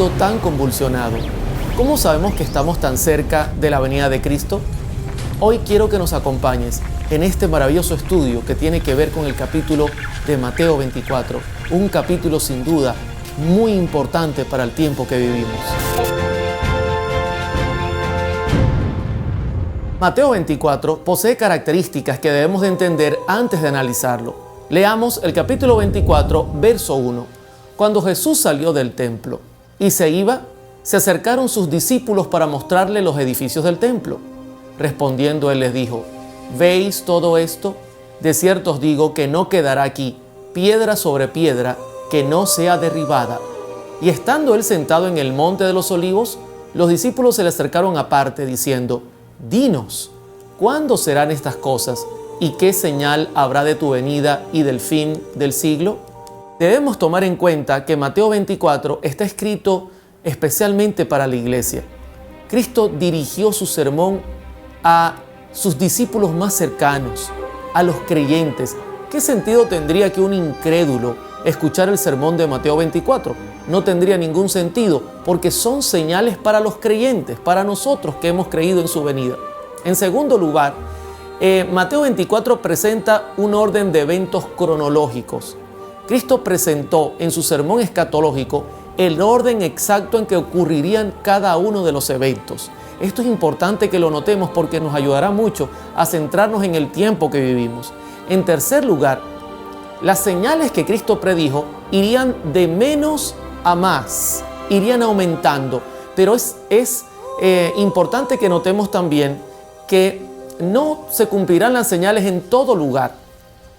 mundo tan convulsionado, ¿cómo sabemos que estamos tan cerca de la venida de Cristo? Hoy quiero que nos acompañes en este maravilloso estudio que tiene que ver con el capítulo de Mateo 24, un capítulo sin duda muy importante para el tiempo que vivimos. Mateo 24 posee características que debemos de entender antes de analizarlo. Leamos el capítulo 24, verso 1. Cuando Jesús salió del templo y se iba, se acercaron sus discípulos para mostrarle los edificios del templo. Respondiendo él les dijo: ¿veis todo esto? De cierto os digo que no quedará aquí piedra sobre piedra que no sea derribada. Y estando él sentado en el monte de los olivos, los discípulos se le acercaron aparte diciendo: dinos, ¿cuándo serán estas cosas? ¿Y qué señal habrá de tu venida y del fin del siglo? Debemos tomar en cuenta que Mateo 24 está escrito especialmente para la iglesia. Cristo dirigió su sermón a sus discípulos más cercanos, a los creyentes. ¿Qué sentido tendría que un incrédulo escuchar el sermón de Mateo 24? No tendría ningún sentido, porque son señales para los creyentes, para nosotros que hemos creído en su venida. En segundo lugar, Mateo 24 presenta un orden de eventos cronológicos. Cristo presentó en su sermón escatológico el orden exacto en que ocurrirían cada uno de los eventos. Esto es importante que lo notemos porque nos ayudará mucho a centrarnos en el tiempo que vivimos. En tercer lugar, las señales que Cristo predijo irían de menos a más, irían aumentando. Pero es importante que notemos también que no se cumplirán las señales en todo lugar.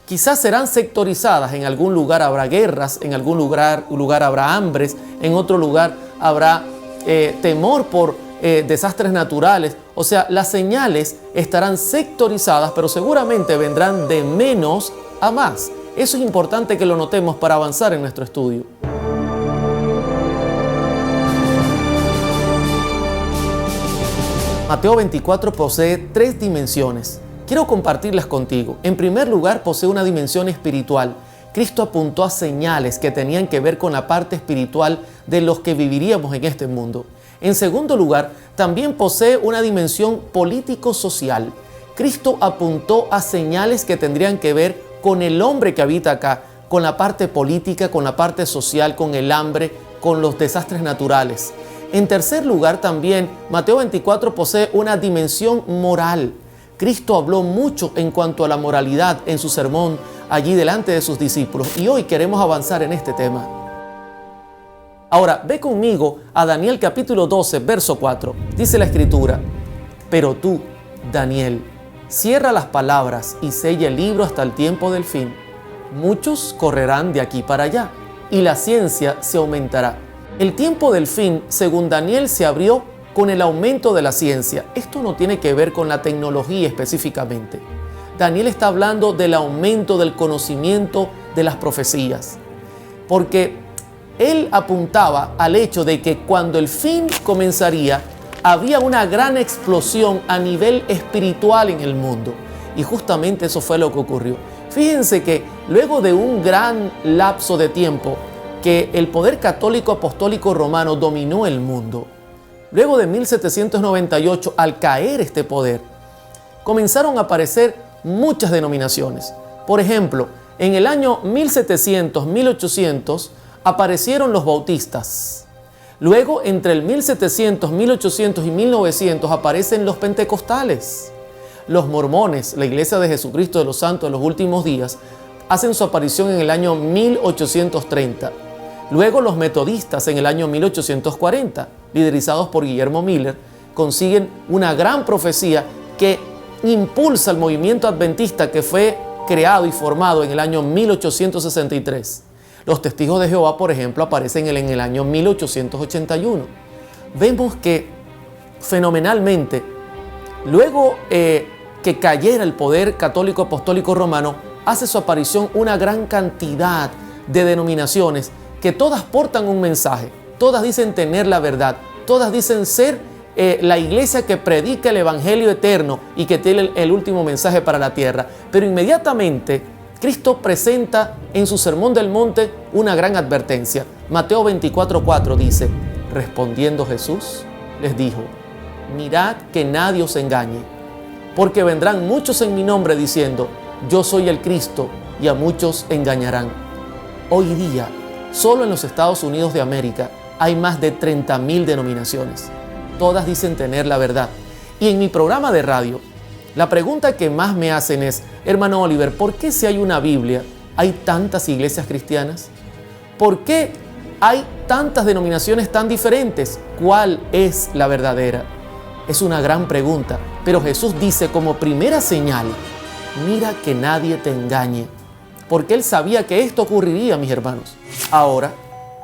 Quizás serán sectorizadas. En algún lugar habrá guerras, en algún lugar habrá hambres, en otro lugar habrá temor por desastres naturales. O sea, las señales estarán sectorizadas, pero seguramente vendrán de menos a más. Eso es importante que lo notemos para avanzar en nuestro estudio. Mateo 24 posee tres dimensiones. Quiero compartirlas contigo. En primer lugar, posee una dimensión espiritual. Cristo apuntó a señales que tenían que ver con la parte espiritual de los que viviríamos en este mundo. En segundo lugar, también posee una dimensión político-social. Cristo apuntó a señales que tendrían que ver con el hombre que habita acá, con la parte política, con la parte social, con el hambre, con los desastres naturales. En tercer lugar, también Mateo 24 posee una dimensión moral. Cristo habló mucho en cuanto a la moralidad en su sermón allí delante de sus discípulos, y hoy queremos avanzar en este tema. Ahora, ve conmigo a Daniel capítulo 12, verso 4. Dice la Escritura: pero tú, Daniel, cierra las palabras y sella el libro hasta el tiempo del fin. Muchos correrán de aquí para allá, y la ciencia se aumentará. El tiempo del fin, según Daniel, se abrió con el aumento de la ciencia. Esto no tiene que ver con la tecnología específicamente. Daniel está hablando del aumento del conocimiento de las profecías, porque él apuntaba al hecho de que cuando el fin comenzaría, había una gran explosión a nivel espiritual en el mundo. Y justamente eso fue lo que ocurrió. Fíjense que luego de un gran lapso de tiempo que el poder católico apostólico romano dominó el mundo, luego de 1798, al caer este poder, comenzaron a aparecer muchas denominaciones. Por ejemplo, en el año 1700, 1800, aparecieron los bautistas. Luego, entre el 1700, 1800 y 1900, aparecen los pentecostales. Los mormones, la Iglesia de Jesucristo de los Santos de los Últimos Días, hacen su aparición en el año 1830. Luego los metodistas en el año 1840, liderizados por Guillermo Miller, consiguen una gran profecía que impulsa el movimiento adventista que fue creado y formado en el año 1863. Los testigos de Jehová, por ejemplo, aparecen en el año 1881. Vemos que fenomenalmente, luego que cayera el poder católico apostólico romano, hace su aparición una gran cantidad de denominaciones que todas portan un mensaje, todas dicen tener la verdad, todas dicen ser la iglesia que predica el evangelio eterno y que tiene el último mensaje para la tierra. Pero inmediatamente Cristo presenta en su Sermón del Monte una gran advertencia. Mateo 24:4 dice: Respondiendo Jesús, les dijo: mirad que nadie os engañe, porque vendrán muchos en mi nombre diciendo: yo soy el Cristo, y a muchos engañarán. Hoy día, solo en los Estados Unidos de América, hay más de 30,000 denominaciones. Todas dicen tener la verdad. Y en mi programa de radio, la pregunta que más me hacen es: hermano Oliver, ¿por qué si hay una Biblia, hay tantas iglesias cristianas? ¿Por qué hay tantas denominaciones tan diferentes? ¿Cuál es la verdadera? Es una gran pregunta, pero Jesús dice como primera señal: mira que nadie te engañe, porque Él sabía que esto ocurriría, mis hermanos. Ahora,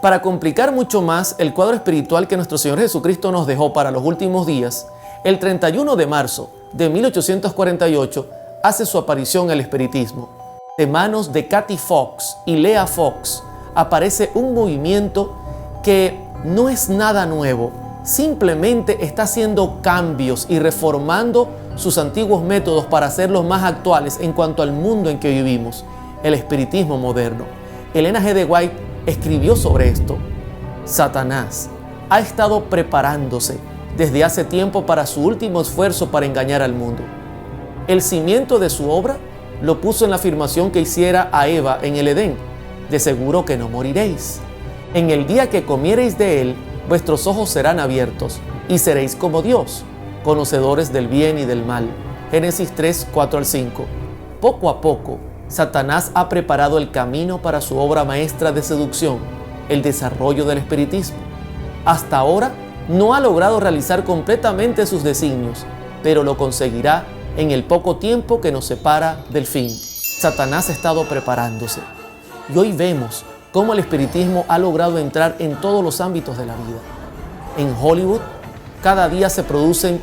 para complicar mucho más el cuadro espiritual que nuestro Señor Jesucristo nos dejó para los últimos días, el 31 de marzo de 1848 hace su aparición el espiritismo. De manos de Kathy Fox y Lea Fox aparece un movimiento que no es nada nuevo, simplemente está haciendo cambios y reformando sus antiguos métodos para hacerlos más actuales en cuanto al mundo en que vivimos, el espiritismo moderno. Elena G. de White escribió sobre esto: Satanás ha estado preparándose desde hace tiempo para su último esfuerzo para engañar al mundo. El cimiento de su obra lo puso en la afirmación que hiciera a Eva en el Edén: de seguro que no moriréis. En el día que comiereis de él, vuestros ojos serán abiertos y seréis como Dios, conocedores del bien y del mal. Génesis 3, 4 al 5. Poco a poco, Satanás ha preparado el camino para su obra maestra de seducción, el desarrollo del espiritismo. Hasta ahora no ha logrado realizar completamente sus designios, pero lo conseguirá en el poco tiempo que nos separa del fin. Satanás ha estado preparándose. Y hoy vemos cómo el espiritismo ha logrado entrar en todos los ámbitos de la vida. En Hollywood, cada día se producen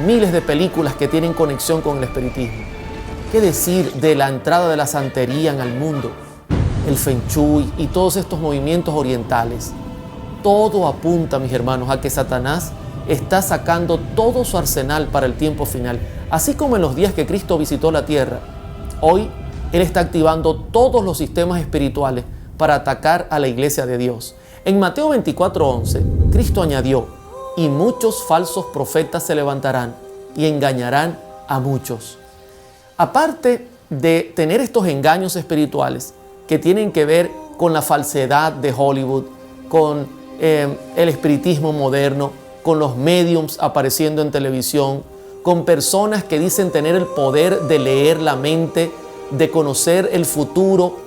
miles de películas que tienen conexión con el espiritismo. ¿Qué decir de la entrada de la santería en el mundo? El Feng Shui y todos estos movimientos orientales. Todo apunta, mis hermanos, a que Satanás está sacando todo su arsenal para el tiempo final. Así como en los días que Cristo visitó la tierra, hoy Él está activando todos los sistemas espirituales para atacar a la iglesia de Dios. En Mateo 24:11, Cristo añadió: y muchos falsos profetas se levantarán y engañarán a muchos. Aparte de tener estos engaños espirituales que tienen que ver con la falsedad de Hollywood, con el espiritismo moderno, con los mediums apareciendo en televisión, con personas que dicen tener el poder de leer la mente, de conocer el futuro,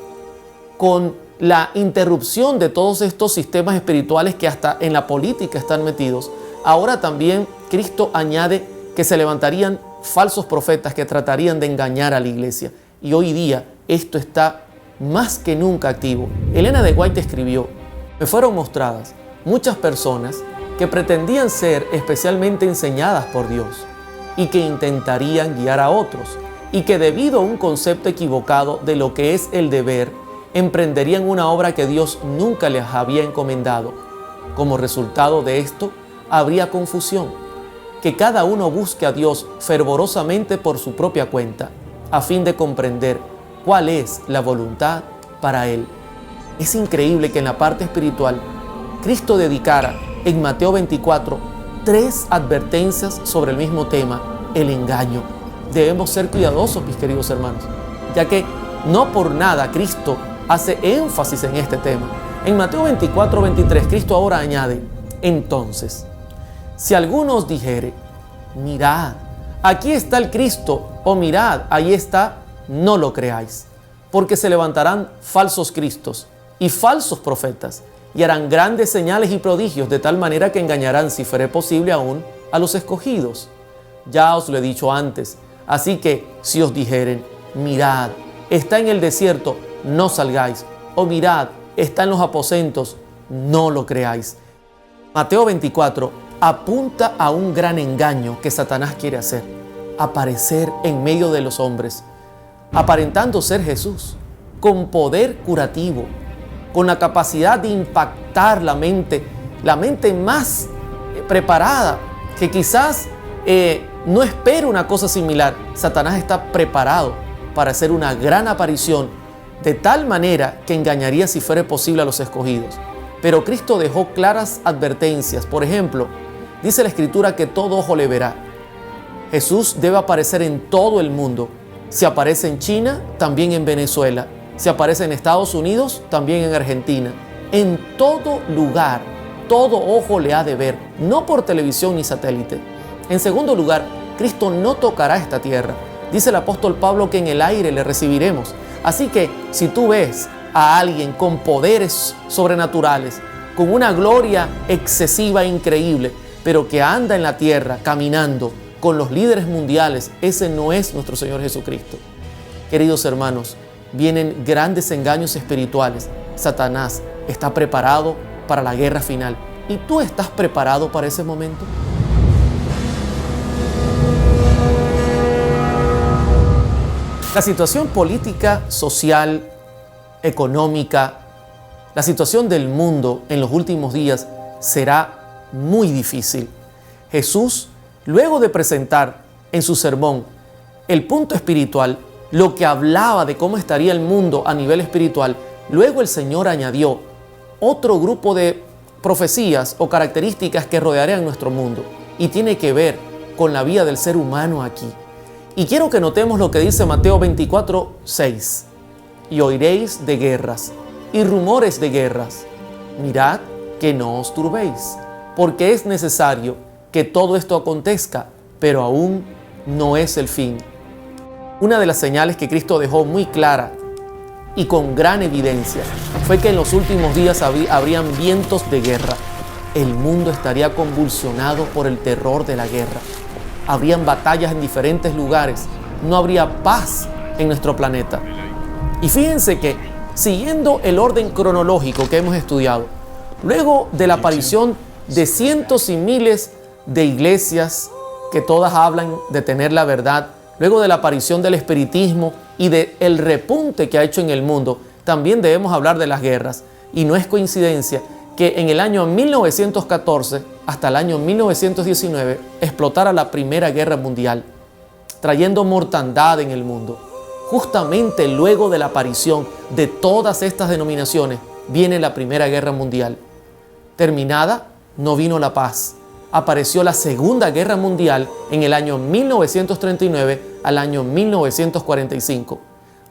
con la interrupción de todos estos sistemas espirituales que hasta en la política están metidos. Ahora también Cristo añade que se levantarían falsos profetas que tratarían de engañar a la iglesia. Y hoy día esto está más que nunca activo. Elena de White escribió: me fueron mostradas muchas personas que pretendían ser especialmente enseñadas por Dios y que intentarían guiar a otros, y que debido a un concepto equivocado de lo que es el deber, emprenderían una obra que Dios nunca les había encomendado. Como resultado de esto, habría confusión, que cada uno busque a Dios fervorosamente por su propia cuenta, a fin de comprender cuál es la voluntad para Él. Es increíble que en la parte espiritual, Cristo dedicara en Mateo 24 3 advertencias sobre el mismo tema: el engaño. Debemos ser cuidadosos, mis queridos hermanos, ya que no por nada Cristo hace énfasis en este tema. En Mateo 24:23, Cristo ahora añade: entonces, si alguno os dijere: mirad, aquí está el Cristo, o mirad, ahí está, no lo creáis, porque se levantarán falsos cristos y falsos profetas, y harán grandes señales y prodigios, de tal manera que engañarán, si fuere posible aún, a los escogidos. Ya os lo he dicho antes. Así que si os dijeren: mirad, está en el desierto, no salgáis, o mirad, está en los aposentos, no lo creáis. Mateo 24 apunta a un gran engaño que Satanás quiere hacer: aparecer en medio de los hombres, aparentando ser Jesús, con poder curativo, con la capacidad de impactar la mente más preparada, que quizás no espera una cosa similar. Satanás está preparado para hacer una gran aparición, de tal manera que engañaría, si fuera posible, a los escogidos. pero Cristo dejó claras advertencias. Por ejemplo, dice la Escritura que todo ojo le verá. Jesús debe aparecer en todo el mundo. Si aparece en China, también en Venezuela. Si aparece en Estados Unidos, también en Argentina. En todo lugar, todo ojo le ha de ver, no por televisión ni satélite. En segundo lugar, Cristo no tocará esta tierra. Dice el apóstol Pablo que en el aire le recibiremos. Así que si tú ves a alguien con poderes sobrenaturales, con una gloria excesiva e increíble, pero que anda en la tierra caminando con los líderes mundiales, ese no es nuestro Señor Jesucristo. Queridos hermanos, vienen grandes engaños espirituales. Satanás está preparado para la guerra final. ¿Y tú estás preparado para ese momento? La situación política, social, económica, la situación del mundo en los últimos días será muy difícil. Jesús, luego de presentar en su sermón el punto espiritual, lo que hablaba de cómo estaría el mundo a nivel espiritual, luego el Señor añadió otro grupo de profecías o características que rodearían nuestro mundo y tiene que ver con la vida del ser humano aquí. Y quiero que notemos lo que dice Mateo 24:6. Y oiréis de guerras y rumores de guerras. Mirad que no os turbéis, porque es necesario que todo esto acontezca, pero aún no es el fin. Una de las señales que Cristo dejó muy clara y con gran evidencia fue que en los últimos días habrían vientos de guerra. El mundo estaría convulsionado por el terror de la guerra. Habrían batallas en diferentes lugares. No habría paz en nuestro planeta. Y fíjense que, siguiendo el orden cronológico que hemos estudiado, luego de la aparición de cientos y miles de iglesias que todas hablan de tener la verdad, luego de la aparición del espiritismo y del repunte que ha hecho en el mundo, también debemos hablar de las guerras. Y no es coincidencia que en el año 1914 hasta el año 1919 explotara la Primera Guerra Mundial, trayendo mortandad en el mundo. Justamente luego de la aparición de todas estas denominaciones viene la Primera Guerra Mundial. Terminada, no vino la paz. Apareció la Segunda Guerra Mundial en el año 1939 al año 1945.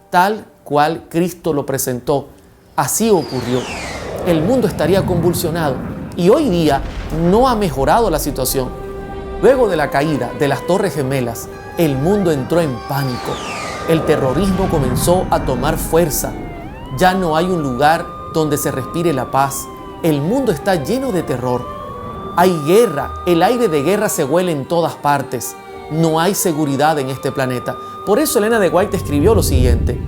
Tal cual Cristo lo presentó, así ocurrió. El mundo estaría convulsionado y hoy día no ha mejorado la situación. Luego de la caída de las Torres Gemelas, el mundo entró en pánico. El terrorismo comenzó a tomar fuerza. Ya no hay un lugar donde se respire la paz. El mundo está lleno de terror. Hay guerra. El aire de guerra se huele en todas partes. No hay seguridad en este planeta. Por eso Elena de White escribió lo siguiente: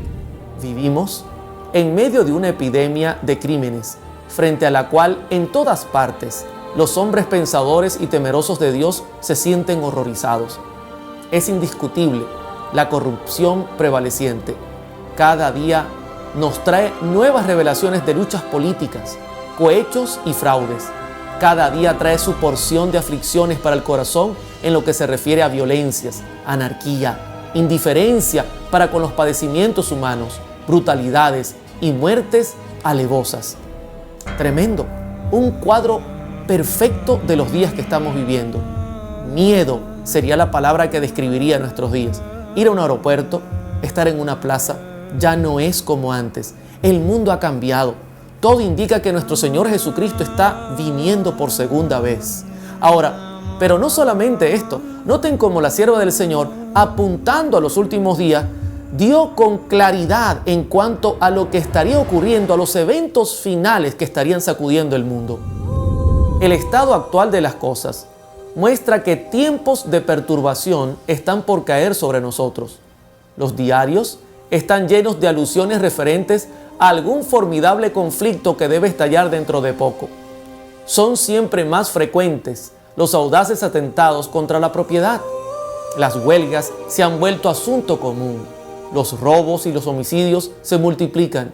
vivimos en medio de una epidemia de crímenes, frente a la cual en todas partes los hombres pensadores y temerosos de Dios se sienten horrorizados. Es indiscutible la corrupción prevaleciente. Cada día nos trae nuevas revelaciones de luchas políticas, cohechos y fraudes. Cada día trae su porción de aflicciones para el corazón en lo que se refiere a violencias, anarquía, indiferencia para con los padecimientos humanos, brutalidades y muertes alevosas. Tremendo, un cuadro perfecto de los días que estamos viviendo. Miedo sería la palabra que describiría nuestros días. Ir a un aeropuerto, estar en una plaza, ya no es como antes. El mundo ha cambiado. Todo indica que nuestro Señor Jesucristo está viniendo por segunda vez. Ahora, pero no solamente esto. Noten cómo la sierva del Señor, apuntando a los últimos días, dio con claridad en cuanto a lo que estaría ocurriendo, a los eventos finales que estarían sacudiendo el mundo. El estado actual de las cosas muestra que tiempos de perturbación están por caer sobre nosotros. Los diarios están llenos de alusiones referentes a algún formidable conflicto que debe estallar dentro de poco. Son siempre más frecuentes los audaces atentados contra la propiedad. Las huelgas se han vuelto asunto común. Los robos y los homicidios se multiplican.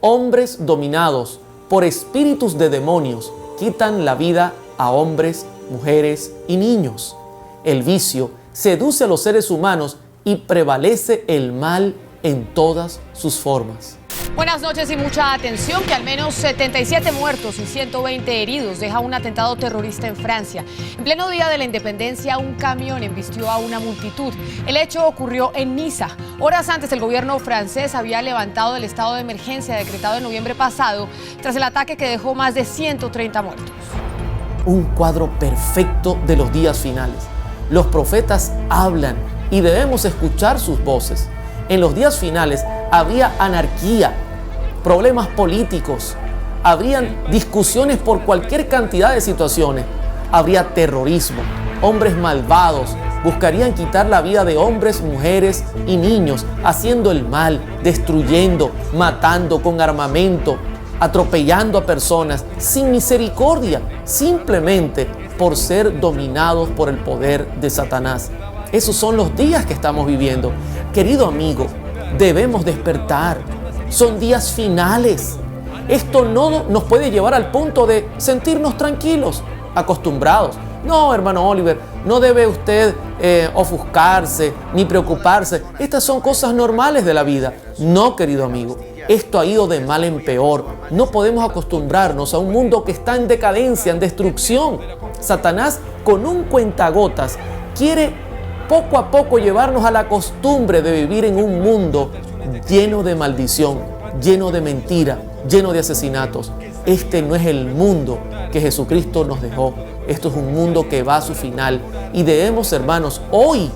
Hombres dominados por espíritus de demonios quitan la vida a hombres, mujeres y niños. El vicio seduce a los seres humanos y prevalece el mal en todas sus formas. Buenas noches y mucha atención, que al menos 77 muertos y 120 heridos deja un atentado terrorista en Francia. En pleno día de la independencia, un camión embistió a una multitud. El hecho ocurrió en Niza. Horas antes, el gobierno francés había levantado el estado de emergencia decretado en noviembre pasado tras el ataque que dejó más de 130 muertos. Un cuadro perfecto de los días finales. Los profetas hablan y debemos escuchar sus voces. En los días finales habría anarquía, problemas políticos, habrían discusiones por cualquier cantidad de situaciones, habría terrorismo, hombres malvados buscarían quitar la vida de hombres, mujeres y niños, haciendo el mal, destruyendo, matando con armamento, atropellando a personas sin misericordia, simplemente por ser dominados por el poder de Satanás. Esos son los días que estamos viviendo. Querido amigo, debemos despertar. Son días finales. Esto no nos puede llevar al punto de sentirnos tranquilos, acostumbrados. No, hermano Oliver, no debe usted ofuscarse ni preocuparse. Estas son cosas normales de la vida. No, querido amigo, esto ha ido de mal en peor. No podemos acostumbrarnos a un mundo que está en decadencia, en destrucción. Satanás, con un cuentagotas, quiere poco a poco llevarnos a la costumbre de vivir en un mundo lleno de maldición, lleno de mentira, lleno de asesinatos. Este no es el mundo que Jesucristo nos dejó. Esto es un mundo que va a su final. Y debemos, hermanos, hoy,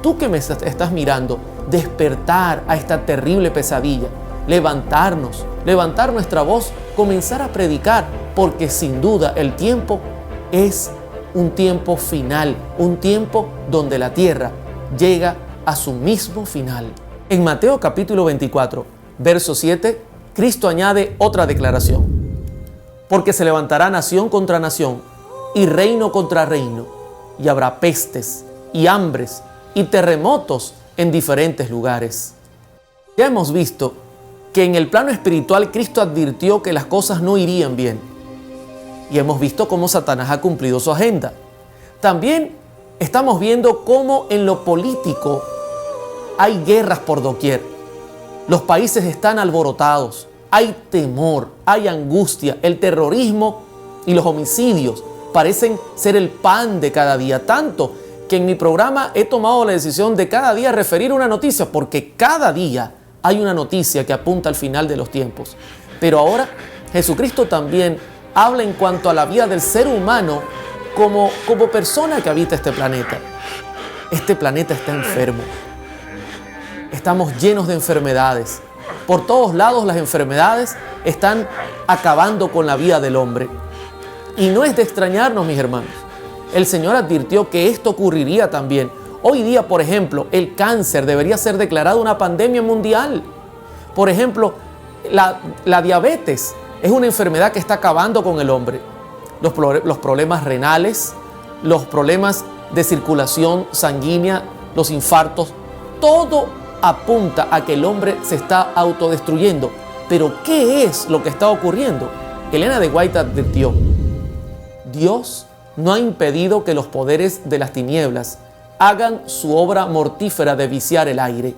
tú que me estás mirando, despertar a esta terrible pesadilla, levantarnos, levantar nuestra voz, comenzar a predicar, porque sin duda el tiempo es un tiempo final, un tiempo donde la tierra llega a su mismo final. En Mateo capítulo 24, verso 7, Cristo añade otra declaración. Porque se levantará nación contra nación y reino contra reino, y habrá pestes y hambres y terremotos en diferentes lugares. Ya hemos visto que en el plano espiritual Cristo advirtió que las cosas no irían bien. Y hemos visto cómo Satanás ha cumplido su agenda. También estamos viendo cómo en lo político hay guerras por doquier. Los países están alborotados, hay temor, hay angustia, el terrorismo y los homicidios parecen ser el pan de cada día. Tanto que en mi programa he tomado la decisión de cada día referir una noticia, porque cada día hay una noticia que apunta al final de los tiempos. Pero ahora Jesucristo también habla en cuanto a la vida del ser humano como persona que habita este planeta. Este planeta está enfermo. Estamos llenos de enfermedades. Por todos lados las enfermedades están acabando con la vida del hombre. Y no es de extrañarnos, mis hermanos. El Señor advirtió que esto ocurriría también. Hoy día, por ejemplo, el cáncer debería ser declarado una pandemia mundial. Por ejemplo, la diabetes es una enfermedad que está acabando con el hombre. Los problemas renales, los problemas de circulación sanguínea, los infartos, todo apunta a que el hombre se está autodestruyendo. Pero ¿qué es lo que está ocurriendo? Elena de White advirtió: Dios no ha impedido que los poderes de las tinieblas hagan su obra mortífera de viciar el aire,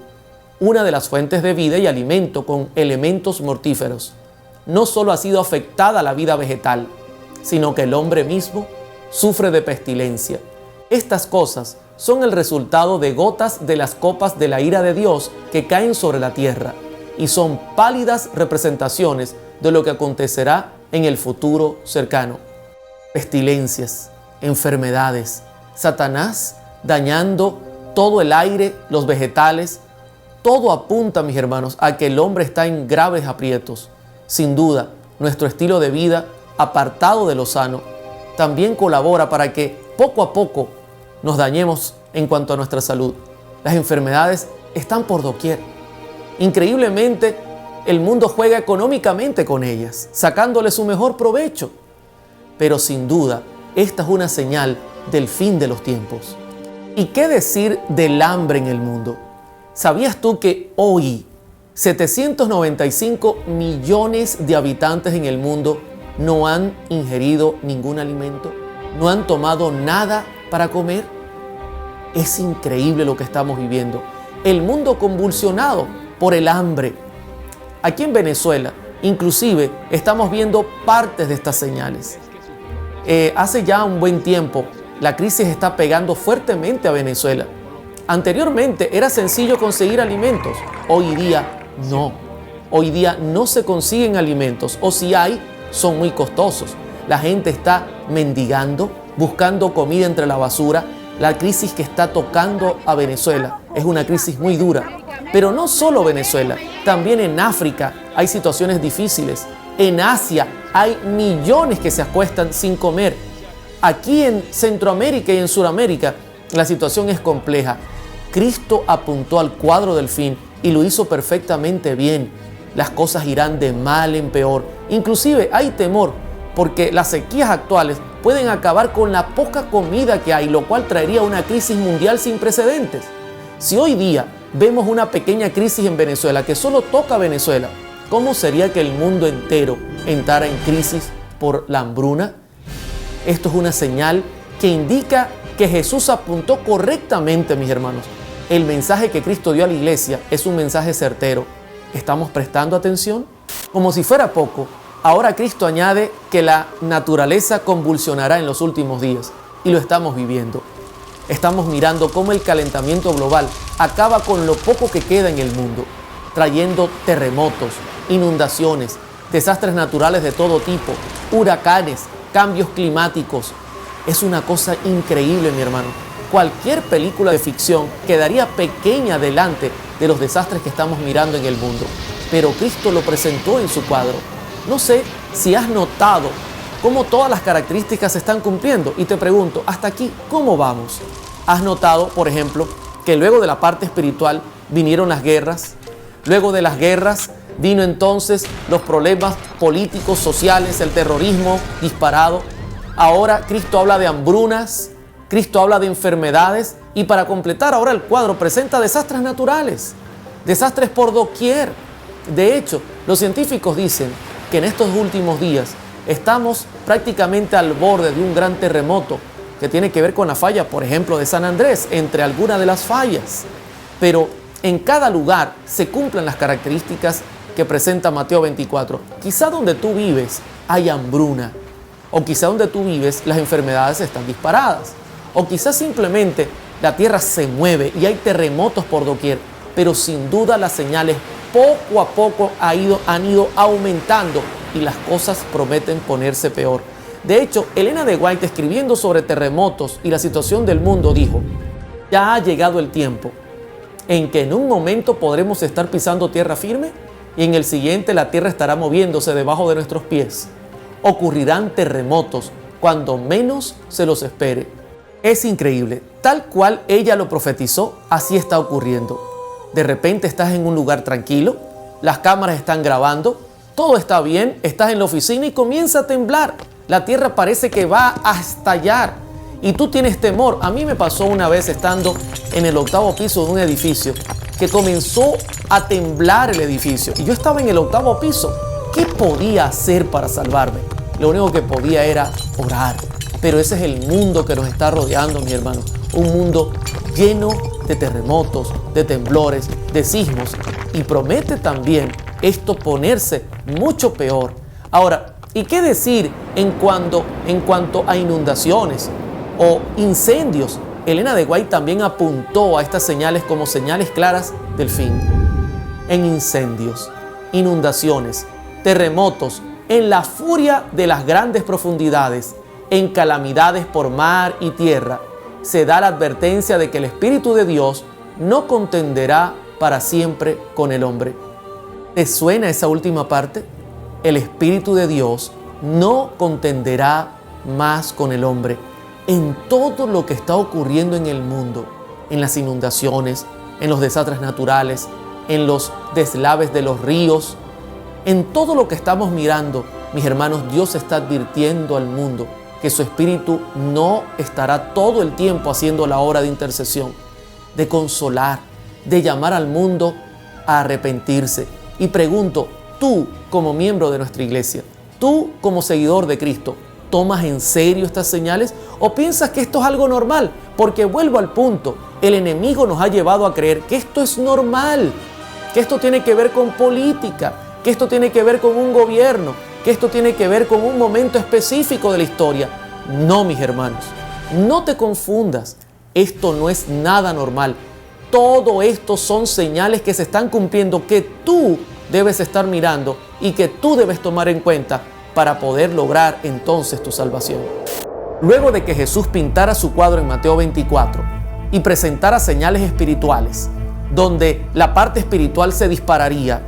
una de las fuentes de vida y alimento con elementos mortíferos. No solo ha sido afectada la vida vegetal, sino que el hombre mismo sufre de pestilencia. Estas cosas son el resultado de gotas de las copas de la ira de Dios que caen sobre la tierra y son pálidas representaciones de lo que acontecerá en el futuro cercano. Pestilencias, enfermedades, Satanás dañando todo el aire, los vegetales. Todo apunta, mis hermanos, a que el hombre está en graves aprietos. Sin duda, nuestro estilo de vida, apartado de lo sano, también colabora para que poco a poco nos dañemos en cuanto a nuestra salud. Las enfermedades están por doquier. Increíblemente, el mundo juega económicamente con ellas, sacándole su mejor provecho. Pero sin duda, esta es una señal del fin de los tiempos. ¿Y qué decir del hambre en el mundo? ¿Sabías tú que hoy 795 millones de habitantes en el mundo no han ingerido ningún alimento? ¿No han tomado nada para comer? Es increíble lo que estamos viviendo. El mundo convulsionado por el hambre. Aquí en Venezuela, inclusive, estamos viendo partes de estas señales. Hace ya un buen tiempo, la crisis está pegando fuertemente a Venezuela. Anteriormente era sencillo conseguir alimentos, hoy día no. Hoy día no se consiguen alimentos, o si hay, son muy costosos. La gente está mendigando, buscando comida entre la basura. La crisis que está tocando a Venezuela es una crisis muy dura. Pero no solo Venezuela, también en África hay situaciones difíciles. En Asia hay millones que se acuestan sin comer. Aquí en Centroamérica y en Sudamérica la situación es compleja. Cristo apuntó al cuadro del fin y lo hizo perfectamente bien. Las cosas irán de mal en peor. Inclusive hay temor porque las sequías actuales pueden acabar con la poca comida que hay, lo cual traería una crisis mundial sin precedentes. Si hoy día vemos una pequeña crisis en Venezuela que solo toca a Venezuela, ¿cómo sería que el mundo entero entrara en crisis por la hambruna? Esto es una señal que indica que Jesús apuntó correctamente, mis hermanos. El mensaje que Cristo dio a la iglesia es un mensaje certero. ¿Estamos prestando atención? Como si fuera poco, ahora Cristo añade que la naturaleza convulsionará en los últimos días, y lo estamos viviendo. Estamos mirando cómo el calentamiento global acaba con lo poco que queda en el mundo, trayendo terremotos, inundaciones, desastres naturales de todo tipo, huracanes, cambios climáticos. Es una cosa increíble, mi hermano. Cualquier película de ficción quedaría pequeña delante de los desastres que estamos mirando en el mundo. Pero Cristo lo presentó en su cuadro. No sé si has notado cómo todas las características se están cumpliendo. Y te pregunto, hasta aquí, ¿cómo vamos? ¿Has notado, por ejemplo, que luego de la parte espiritual vinieron las guerras? Luego de las guerras vino entonces los problemas políticos, sociales, el terrorismo disparado. Ahora Cristo habla de hambrunas, Cristo habla de enfermedades y para completar ahora el cuadro presenta desastres naturales, desastres por doquier. De hecho, los científicos dicen que en estos últimos días estamos prácticamente al borde de un gran terremoto que tiene que ver con la falla, por ejemplo, de San Andrés, entre algunas de las fallas. Pero en cada lugar se cumplen las características que presenta Mateo 24. Quizá donde tú vives hay hambruna, o quizá donde tú vives las enfermedades están disparadas, o quizás simplemente la tierra se mueve y hay terremotos por doquier, pero sin duda las señales poco a poco han ido aumentando y las cosas prometen ponerse peor. De hecho, Elena de White, escribiendo sobre terremotos y la situación del mundo, dijo: ya ha llegado el tiempo en que en un momento podremos estar pisando tierra firme y en el siguiente la tierra estará moviéndose debajo de nuestros pies. Ocurrirán terremotos cuando menos se los espere. Es increíble, tal cual ella lo profetizó, así está ocurriendo. De repente estás en un lugar tranquilo, las cámaras están grabando, todo está bien, estás en la oficina y comienza a temblar. La tierra parece que va a estallar y tú tienes temor. A mí me pasó una vez estando en el 8º piso de un edificio que comenzó a temblar el edificio y yo estaba en el 8º piso. ¿Qué podía hacer para salvarme? Lo único que podía era orar. Pero ese es el mundo que nos está rodeando, mi hermano. Un mundo lleno de terremotos, de temblores, de sismos. Y promete también esto ponerse mucho peor. Ahora, ¿y qué decir en cuanto a inundaciones o incendios? Elena de White también apuntó a estas señales como señales claras del fin. En incendios, inundaciones, terremotos, en la furia de las grandes profundidades, en calamidades por mar y tierra, se da la advertencia de que el Espíritu de Dios no contenderá para siempre con el hombre. ¿Te suena esa última parte? El Espíritu de Dios no contenderá más con el hombre. En todo lo que está ocurriendo en el mundo, en las inundaciones, en los desastres naturales, en los deslaves de los ríos, en todo lo que estamos mirando, mis hermanos, Dios está advirtiendo al mundo que su Espíritu no estará todo el tiempo haciendo la obra de intercesión, de consolar, de llamar al mundo a arrepentirse. Y pregunto, tú como miembro de nuestra iglesia, tú como seguidor de Cristo, ¿tomas en serio estas señales o piensas que esto es algo normal? Porque vuelvo al punto, el enemigo nos ha llevado a creer que esto es normal, que esto tiene que ver con política, que esto tiene que ver con un gobierno, que esto tiene que ver con un momento específico de la historia. No, mis hermanos, no te confundas. Esto no es nada normal. Todo esto son señales que se están cumpliendo, que tú debes estar mirando y que tú debes tomar en cuenta para poder lograr entonces tu salvación. Luego de que Jesús pintara su cuadro en Mateo 24 y presentara señales espirituales, donde la parte espiritual se dispararía,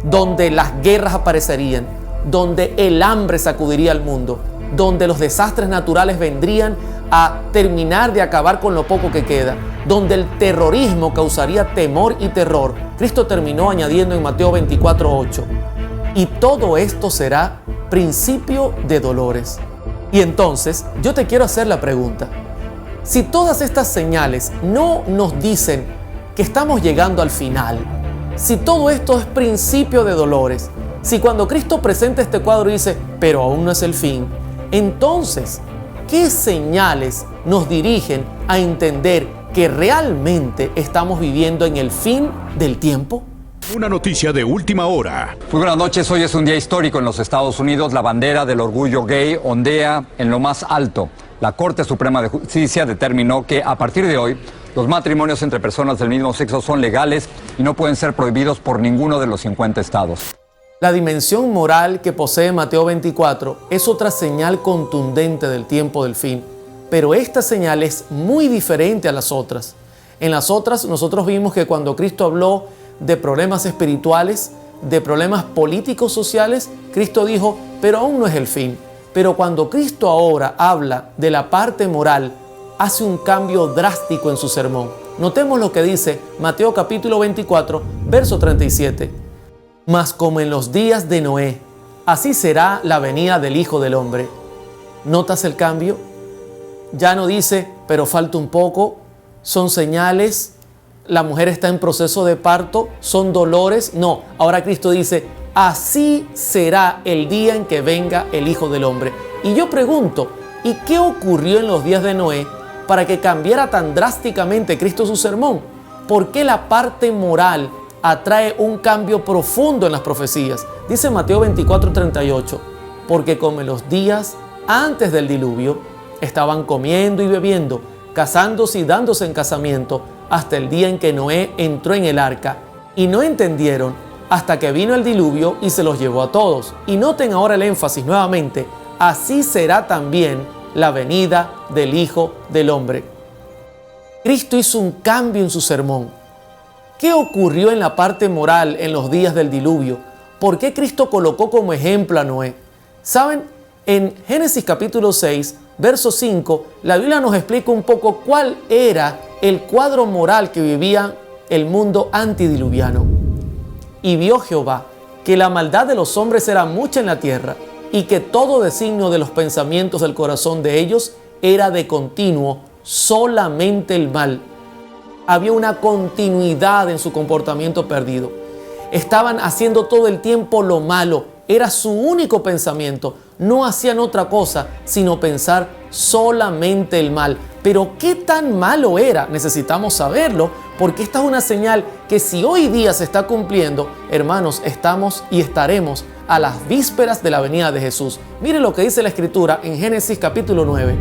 donde las guerras aparecerían, donde el hambre sacudiría al mundo, donde los desastres naturales vendrían a terminar de acabar con lo poco que queda, donde el terrorismo causaría temor y terror, Cristo terminó añadiendo en Mateo 24:8, y todo esto será principio de dolores. Y entonces yo te quiero hacer la pregunta: si todas estas señales no nos dicen que estamos llegando al final, si todo esto es principio de dolores, si cuando Cristo presenta este cuadro dice, pero aún no es el fin, entonces, ¿qué señales nos dirigen a entender que realmente estamos viviendo en el fin del tiempo? Una noticia de última hora. Muy buenas noches. Hoy es un día histórico en los Estados Unidos. La bandera del orgullo gay ondea en lo más alto. La Corte Suprema de Justicia determinó que a partir de hoy los matrimonios entre personas del mismo sexo son legales y no pueden ser prohibidos por ninguno de los 50 estados. La dimensión moral que posee Mateo 24 es otra señal contundente del tiempo del fin, pero esta señal es muy diferente a las otras. En las otras nosotros vimos que cuando Cristo habló de problemas espirituales, de problemas políticos sociales, Cristo dijo, pero aún no es el fin. Pero cuando Cristo ahora habla de la parte moral, hace un cambio drástico en su sermón. Notemos lo que dice Mateo capítulo 24, verso 37. Mas como en los días de Noé, así será la venida del Hijo del Hombre. ¿Notas el cambio? Ya no dice, pero falta un poco, son señales, la mujer está en proceso de parto, son dolores. No, ahora Cristo dice, así será el día en que venga el Hijo del Hombre. Y yo pregunto, ¿y qué ocurrió en los días de Noé para que cambiara tan drásticamente Cristo su sermón? ¿Por qué la parte moral atrae un cambio profundo en las profecías? Dice Mateo 24:38, porque como en los días antes del diluvio, estaban comiendo y bebiendo, casándose y dándose en casamiento, hasta el día en que Noé entró en el arca, y no entendieron hasta que vino el diluvio y se los llevó a todos. Y noten ahora el énfasis nuevamente, así será también la venida del Hijo del Hombre. Cristo hizo un cambio en su sermón. ¿Qué ocurrió en la parte moral en los días del diluvio? ¿Por qué Cristo colocó como ejemplo a Noé? ¿Saben? En Génesis capítulo 6, verso 5, la Biblia nos explica un poco cuál era el cuadro moral que vivía el mundo antidiluviano. Y vio Jehová que la maldad de los hombres era mucha en la tierra y que todo designio de los pensamientos del corazón de ellos era de continuo solamente el mal. Había una continuidad en su comportamiento perdido. Estaban haciendo todo el tiempo lo malo. Era su único pensamiento. No hacían otra cosa sino pensar solamente el mal. Pero ¿qué tan malo era? Necesitamos saberlo, porque esta es una señal que si hoy día se está cumpliendo, hermanos, estamos y estaremos a las vísperas de la venida de Jesús. Mire lo que dice la Escritura en Génesis capítulo 9.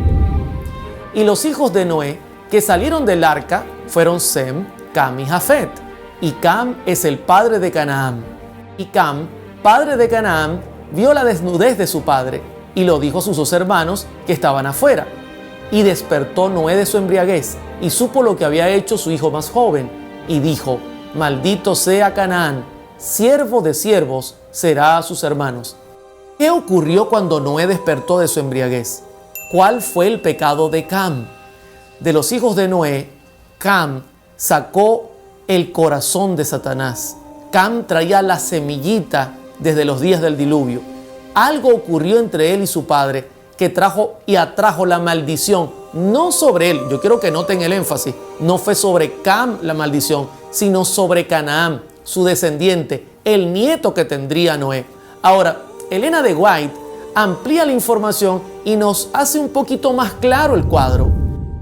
Y los hijos de Noé que salieron del arca fueron Sem, Cam y Jafet. Y Cam es el padre de Canaán. Y Cam, padre de Canaán, vio la desnudez de su padre y lo dijo a sus dos hermanos que estaban afuera. Y despertó Noé de su embriaguez y supo lo que había hecho su hijo más joven. Y dijo, maldito sea Canaán, siervo de siervos será a sus hermanos. ¿Qué ocurrió cuando Noé despertó de su embriaguez? ¿Cuál fue el pecado de Cam? De los hijos de Noé, Cam sacó el corazón de Satanás. Cam traía la semillita desde los días del diluvio. Algo ocurrió entre él y su padre que trajo y atrajo la maldición, no sobre él. Yo quiero que noten el énfasis. No fue sobre Cam la maldición, sino sobre Canaán, su descendiente, el nieto que tendría Noé. Ahora, Elena de White amplía la información y nos hace un poquito más claro el cuadro.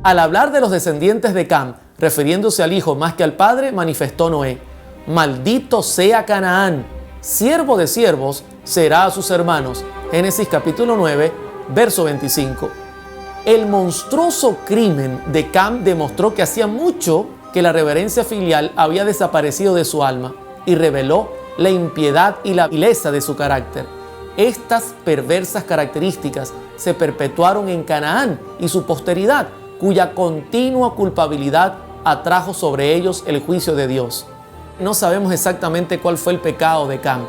Al hablar de los descendientes de Cam, refiriéndose al hijo más que al padre, manifestó Noé, maldito sea Canaán, siervo de siervos será a sus hermanos. Génesis capítulo 9, verso 25. El monstruoso crimen de Cam demostró que hacía mucho que la reverencia filial había desaparecido de su alma y reveló la impiedad y la vileza de su carácter. Estas perversas características se perpetuaron en Canaán y su posteridad, cuya continua culpabilidad atrajo sobre ellos el juicio de Dios. No sabemos exactamente cuál fue el pecado de Cam,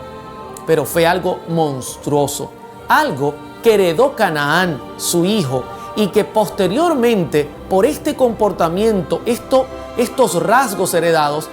pero fue algo monstruoso, algo que heredó Canaán, su hijo, y que posteriormente, por este comportamiento, estos rasgos heredados,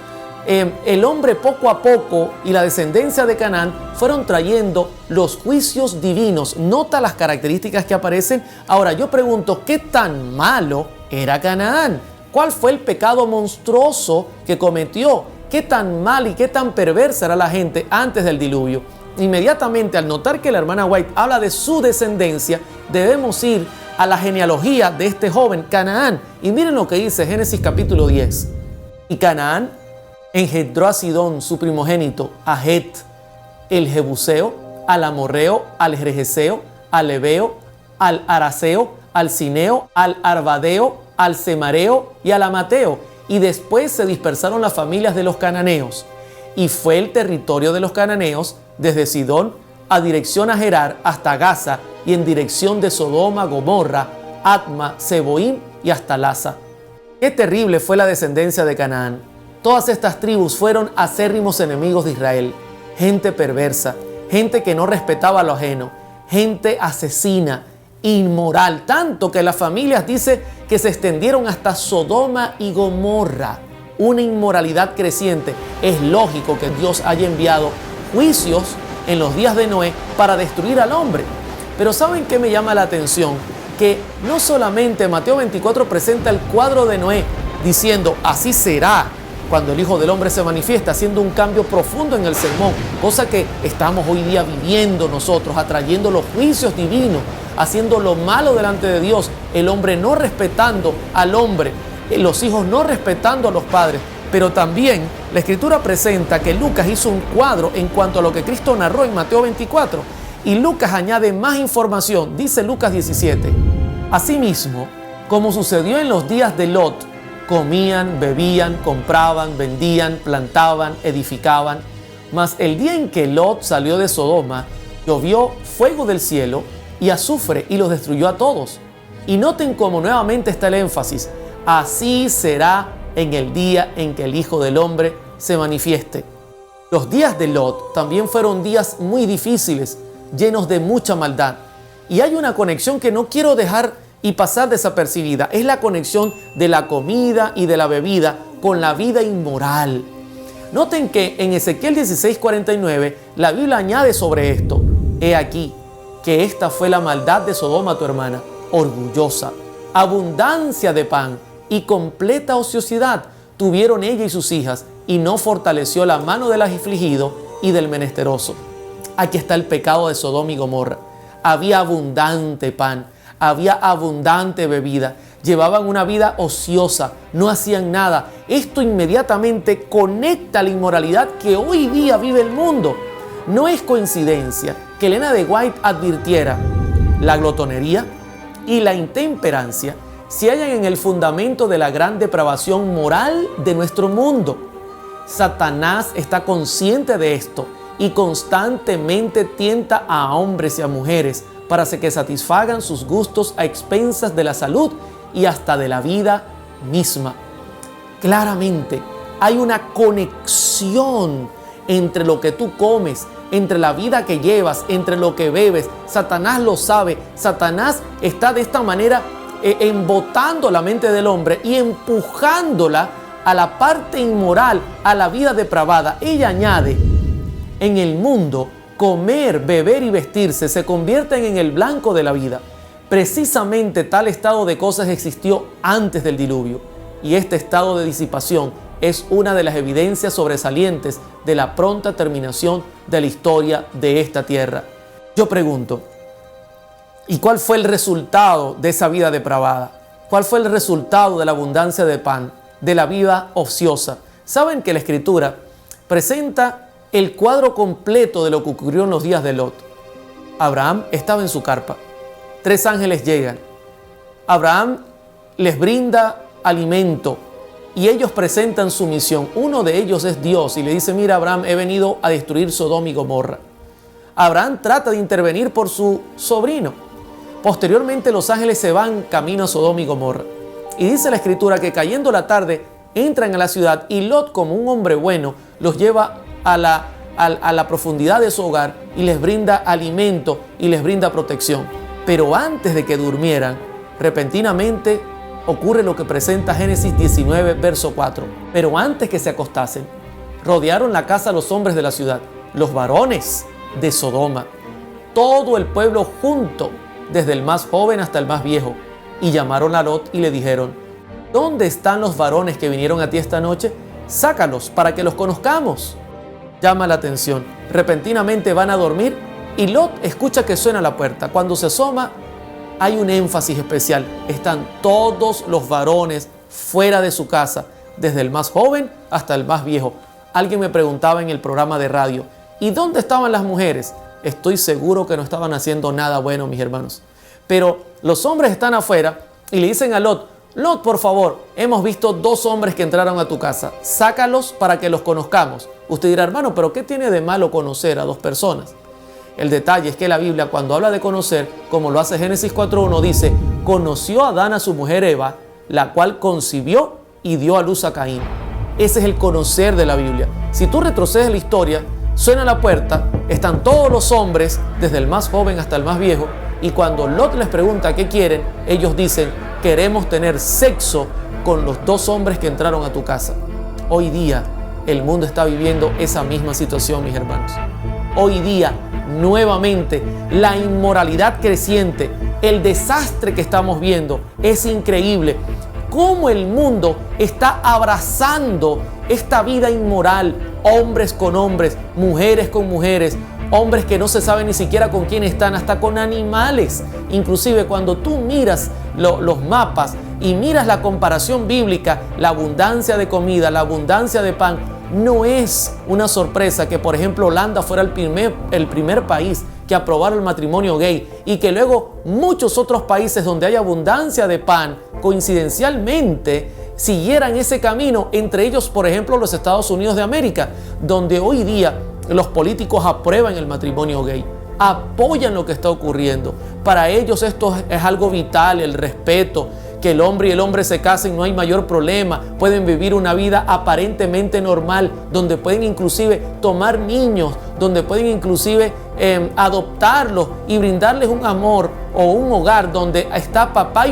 el hombre poco a poco y la descendencia de Canaán fueron trayendo los juicios divinos. Nota las características que aparecen. Ahora yo pregunto, ¿qué tan malo era Canaán? ¿Cuál fue el pecado monstruoso que cometió? ¿Qué tan mal y qué tan perversa era la gente antes del diluvio? Inmediatamente, al notar que la hermana White habla de su descendencia, debemos ir a la genealogía de este joven Canaán. Y miren lo que dice Génesis capítulo 10. Y Canaán engendró a Sidón, su primogénito, a Het, el Jebuseo, al Amorreo, al Gergeseo, al Ebeo, al Araseo, al Cineo, al Arvadeo, al Semareo y al Amateo. Y después se dispersaron las familias de los cananeos. Y fue el territorio de los cananeos desde Sidón a dirección a Gerar hasta Gaza y en dirección de Sodoma, Gomorra, Atma, Seboim y hasta Laza. Qué terrible fue la descendencia de Canaán. Todas estas tribus fueron acérrimos enemigos de Israel, gente perversa, gente que no respetaba lo ajeno, gente asesina, inmoral, tanto que las familias dice que se extendieron hasta Sodoma y Gomorra, una inmoralidad creciente. Es lógico que Dios haya enviado juicios en los días de Noé para destruir al hombre. Pero ¿saben qué me llama la atención? Que no solamente Mateo 24 presenta el cuadro de Noé diciendo así será cuando el Hijo del Hombre se manifiesta, haciendo un cambio profundo en el sermón, cosa que estamos hoy día viviendo nosotros, atrayendo los juicios divinos, haciendo lo malo delante de Dios, el hombre no respetando al hombre, los hijos no respetando a los padres. Pero también la Escritura presenta que Lucas hizo un cuadro en cuanto a lo que Cristo narró en Mateo 24. Y Lucas añade más información, dice Lucas 17. Asimismo, como sucedió en los días de Lot, comían, bebían, compraban, vendían, plantaban, edificaban. Mas el día en que Lot salió de Sodoma, llovió fuego del cielo y azufre y los destruyó a todos. Y noten cómo nuevamente está el énfasis. Así será en el día en que el Hijo del Hombre se manifieste. Los días de Lot también fueron días muy difíciles, llenos de mucha maldad. Y hay una conexión que no quiero dejar y pasar desapercibida. Es la conexión de la comida y de la bebida con la vida inmoral. Noten que en Ezequiel 16:49 la Biblia añade sobre esto: he aquí que esta fue la maldad de Sodoma tu hermana, orgullosa, abundancia de pan y completa ociosidad tuvieron ella y sus hijas, y no fortaleció la mano del afligido y del menesteroso. Aquí está el pecado de Sodoma y Gomorra. Había abundante pan, había abundante bebida, llevaban una vida ociosa, no hacían nada. Esto inmediatamente conecta la inmoralidad que hoy día vive el mundo. No es coincidencia que Elena de White advirtiera: la glotonería y la intemperancia se hallan en el fundamento de la gran depravación moral de nuestro mundo. Satanás está consciente de esto y constantemente tienta a hombres y a mujeres para que satisfagan sus gustos a expensas de la salud y hasta de la vida misma. Claramente hay una conexión entre lo que tú comes, entre la vida que llevas, entre lo que bebes. Satanás lo sabe. Satanás está de esta manera embotando la mente del hombre y empujándola a la parte inmoral, a la vida depravada. Ella añade: en el mundo, comer, beber y vestirse se convierten en el blanco de la vida. Precisamente tal estado de cosas existió antes del diluvio, y este estado de disipación es una de las evidencias sobresalientes de la pronta terminación de la historia de esta tierra. Yo pregunto, ¿y cuál fue el resultado de esa vida depravada? ¿Cuál fue el resultado de la abundancia de pan, de la vida ociosa? Saben que la Escritura presenta el cuadro completo de lo que ocurrió en los días de Lot. Abraham estaba en su carpa. 3 ángeles llegan. Abraham les brinda alimento y ellos presentan su misión. Uno de ellos es Dios y le dice: mira, Abraham, he venido a destruir Sodoma y Gomorra. Abraham trata de intervenir por su sobrino. Posteriormente los ángeles se van camino a Sodoma y Gomorra. Y dice la escritura que cayendo la tarde entran a la ciudad y Lot, como un hombre bueno, los lleva a la profundidad de su hogar y les brinda alimento y les brinda protección. Pero antes de que durmieran, repentinamente ocurre lo que presenta Génesis 19, verso 4. Pero antes que se acostasen, rodearon la casa los hombres de la ciudad, los varones de Sodoma, todo el pueblo junto, desde el más joven hasta el más viejo, y llamaron a Lot y le dijeron: ¿dónde están los varones que vinieron a ti esta noche? Sácalos para que los conozcamos. Llama la atención. Repentinamente van a dormir y Lot escucha que suena la puerta. Cuando se asoma, hay un énfasis especial. Están todos los varones fuera de su casa, desde el más joven hasta el más viejo. Alguien me preguntaba en el programa de radio: ¿y dónde estaban las mujeres? Estoy seguro que no estaban haciendo nada bueno, mis hermanos. Pero los hombres están afuera y le dicen a Lot: Lot, por favor, hemos visto 2 hombres que entraron a tu casa. Sácalos para que los conozcamos. Usted dirá: hermano, ¿pero qué tiene de malo conocer a 2 personas? El detalle es que la Biblia, cuando habla de conocer, como lo hace Génesis 4.1, dice: conoció Adán a su mujer Eva, la cual concibió y dio a luz a Caín. Ese es el conocer de la Biblia. Si tú retrocedes la historia, suena la puerta, están todos los hombres, desde el más joven hasta el más viejo, y cuando Lot les pregunta qué quieren, ellos dicen: queremos tener sexo con los 2 hombres que entraron a tu casa. Hoy día el mundo está viviendo esa misma situación, mis hermanos. Hoy día, nuevamente, la inmoralidad creciente, el desastre que estamos viendo es increíble. Cómo el mundo está abrazando esta vida inmoral, hombres con hombres, mujeres con mujeres, hombres que no se sabe ni siquiera con quién están, hasta con animales. Inclusive cuando tú miras los mapas y miras la comparación bíblica, la abundancia de comida, la abundancia de pan, no es una sorpresa que, por ejemplo, Holanda fuera el primer país que aprobara el matrimonio gay y que luego muchos otros países donde hay abundancia de pan, coincidencialmente, siguieran ese camino, entre ellos, por ejemplo, los Estados Unidos de América, donde hoy día los políticos aprueban el matrimonio gay, apoyan lo que está ocurriendo. Para ellos esto es algo vital, el respeto, que el hombre y el hombre se casen, no hay mayor problema, pueden vivir una vida aparentemente normal, donde pueden inclusive tomar niños, donde pueden inclusive adoptarlos y brindarles un amor o un hogar donde está papá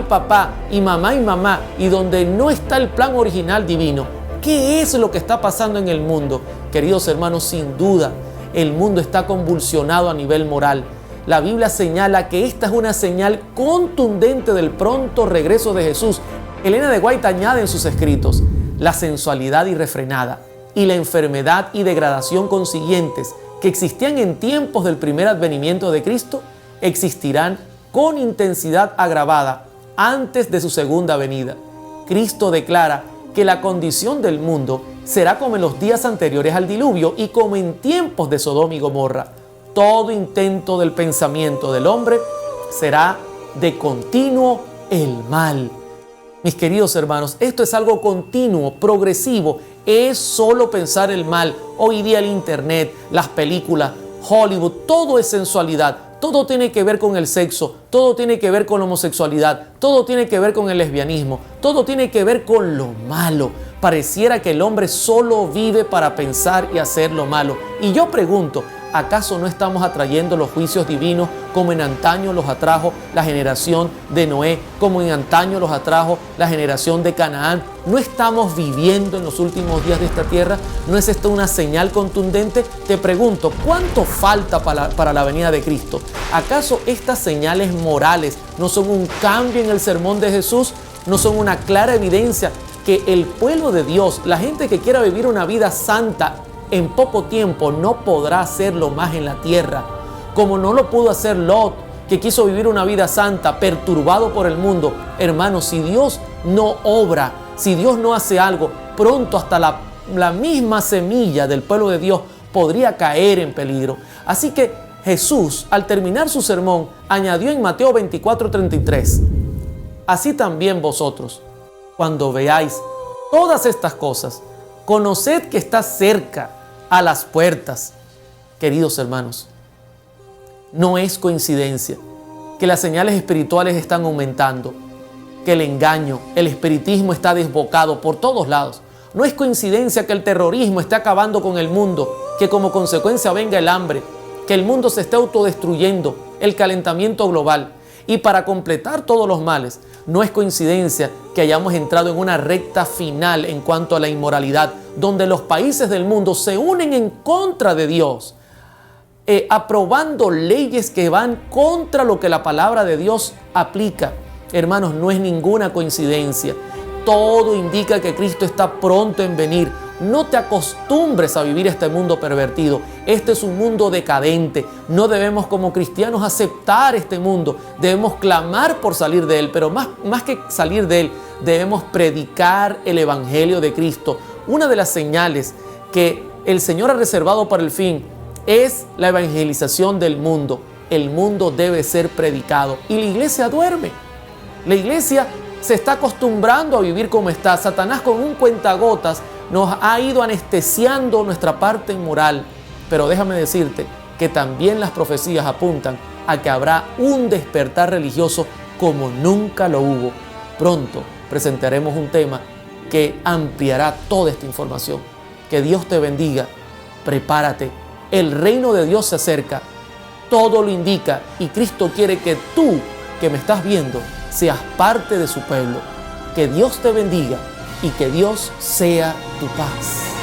y mamá, y donde no está el plan original divino. ¿Qué es lo que está pasando en el mundo? Queridos hermanos, sin duda, el mundo está convulsionado a nivel moral. La Biblia señala que esta es una señal contundente del pronto regreso de Jesús. Elena de White añade en sus escritos: la sensualidad irrefrenada y la enfermedad y degradación consiguientes que existían en tiempos del primer advenimiento de Cristo existirán con intensidad agravada antes de su segunda venida. Cristo declara que la condición del mundo será como en los días anteriores al diluvio y como en tiempos de Sodoma y Gomorra. Todo intento del pensamiento del hombre será de continuo el mal. Mis queridos hermanos, esto es algo continuo, progresivo. Es solo pensar el mal. Hoy día el internet, las películas, Hollywood, todo es sensualidad. Todo tiene que ver con el sexo, todo tiene que ver con la homosexualidad, todo tiene que ver con el lesbianismo, todo tiene que ver con lo malo. Pareciera que el hombre solo vive para pensar y hacer lo malo. Y yo pregunto, ¿acaso no estamos atrayendo los juicios divinos como en antaño los atrajo la generación de Noé, como en antaño los atrajo la generación de Canaán? ¿No estamos viviendo en los últimos días de esta tierra? ¿No es esto una señal contundente? Te pregunto, ¿cuánto falta para la venida de Cristo? ¿Acaso estas señales morales no son un cambio en el sermón de Jesús? ¿No son una clara evidencia que el pueblo de Dios, la gente que quiera vivir una vida santa, en poco tiempo no podrá hacerlo más en la tierra? Como no lo pudo hacer Lot, que quiso vivir una vida santa, perturbado por el mundo. Hermanos, si Dios no obra, si Dios no hace algo, pronto hasta la misma semilla del pueblo de Dios podría caer en peligro. Así que Jesús, al terminar su sermón, añadió en Mateo 24:33, así también vosotros, cuando veáis todas estas cosas, conoced que está cerca, a las puertas. Queridos hermanos, no es coincidencia que las señales espirituales están aumentando, que el engaño, el espiritismo está desbocado por todos lados. No es coincidencia que el terrorismo esté acabando con el mundo, que como consecuencia venga el hambre, que el mundo se esté autodestruyendo, el calentamiento global. Y para completar todos los males, no es coincidencia que hayamos entrado en una recta final en cuanto a la inmoralidad, donde los países del mundo se unen en contra de Dios, aprobando leyes que van contra lo que la palabra de Dios aplica. Hermanos, no es ninguna coincidencia. Todo indica que Cristo está pronto en venir. No te acostumbres a vivir este mundo pervertido. Este es un mundo decadente. No debemos como cristianos aceptar este mundo. Debemos clamar por salir de él, pero más que salir de él, debemos predicar el Evangelio de Cristo. Una de las señales que el Señor ha reservado para el fin es la evangelización del mundo. El mundo debe ser predicado y la iglesia duerme. La iglesia se está acostumbrando a vivir como está. Satanás con un cuentagotas nos ha ido anestesiando nuestra parte moral. Pero déjame decirte que también las profecías apuntan a que habrá un despertar religioso como nunca lo hubo. Pronto presentaremos un tema que ampliará toda esta información. Que Dios te bendiga. Prepárate. El reino de Dios se acerca. Todo lo indica y Cristo quiere que tú, que me estás viendo, seas parte de su pueblo. Que Dios te bendiga y que Dios sea tu paz.